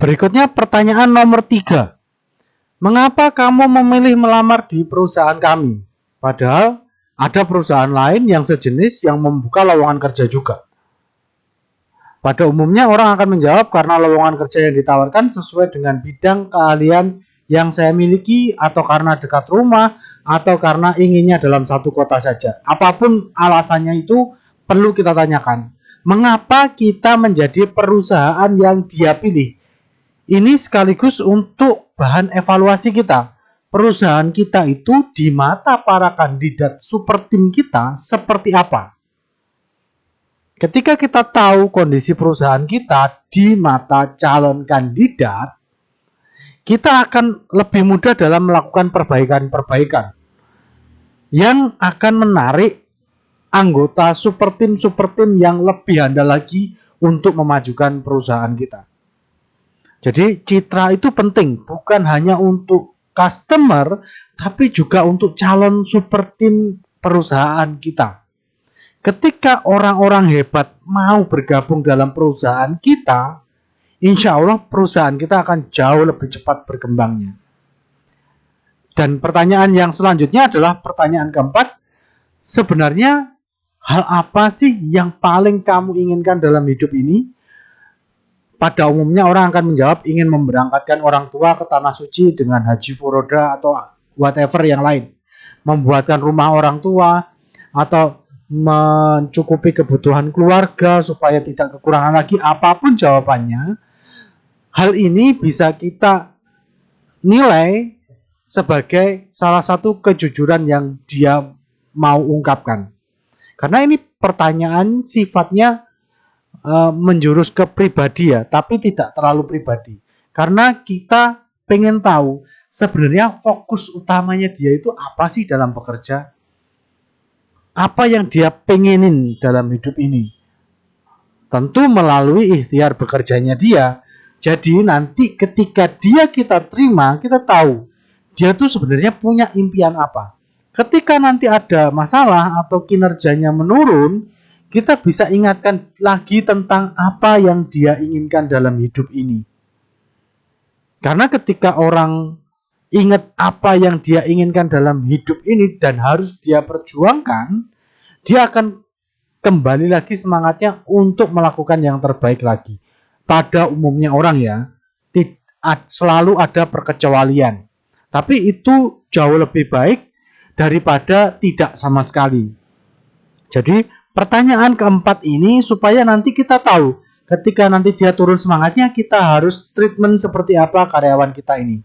Berikutnya pertanyaan nomor 3. Mengapa kamu memilih melamar di perusahaan kami? Padahal ada perusahaan lain yang sejenis yang membuka lowongan kerja juga. Pada umumnya orang akan menjawab karena lowongan kerja yang ditawarkan sesuai dengan bidang keahlian yang saya miliki, atau karena dekat rumah, atau karena inginnya dalam satu kota saja. Apapun alasannya itu perlu kita tanyakan. Mengapa kita menjadi perusahaan yang dia pilih? Ini sekaligus untuk bahan evaluasi kita. Perusahaan kita itu di mata para kandidat super tim kita seperti apa? Ketika kita tahu kondisi perusahaan kita di mata calon kandidat, kita akan lebih mudah dalam melakukan perbaikan-perbaikan yang akan menarik anggota super tim yang lebih handal lagi untuk memajukan perusahaan kita. Jadi citra itu penting, bukan hanya untuk customer, tapi juga untuk calon super tim perusahaan kita. Ketika orang-orang hebat mau bergabung dalam perusahaan kita, insya Allah perusahaan kita akan jauh lebih cepat berkembangnya. Dan pertanyaan yang selanjutnya adalah pertanyaan keempat. Sebenarnya hal apa sih yang paling kamu inginkan dalam hidup ini? Pada umumnya orang akan menjawab ingin memberangkatkan orang tua ke tanah suci dengan haji furoda atau whatever yang lain. Membuatkan rumah orang tua, atau mencukupi kebutuhan keluarga supaya tidak kekurangan lagi. Apapun jawabannya, hal ini bisa kita nilai sebagai salah satu kejujuran yang dia mau ungkapkan. Karena ini pertanyaan sifatnya menjurus ke pribadi ya, tapi tidak terlalu pribadi. Karena kita pengen tahu sebenarnya fokus utamanya dia itu apa sih dalam bekerja. Apa yang dia pengenin dalam hidup ini. Tentu melalui ikhtiar bekerjanya dia. Jadi nanti ketika kita terima, kita tahu dia tuh sebenarnya punya impian apa. Ketika nanti ada masalah atau kinerjanya menurun, kita bisa ingatkan lagi tentang apa yang dia inginkan dalam hidup ini. Karena ketika orang ingat apa yang dia inginkan dalam hidup ini dan harus dia perjuangkan, dia akan kembali lagi semangatnya untuk melakukan yang terbaik lagi. Pada umumnya orang ya, selalu ada perkecualian. Tapi itu jauh lebih baik daripada tidak sama sekali. Jadi pertanyaan keempat ini supaya nanti kita tahu ketika nanti dia turun semangatnya, kita harus treatment seperti apa karyawan kita ini.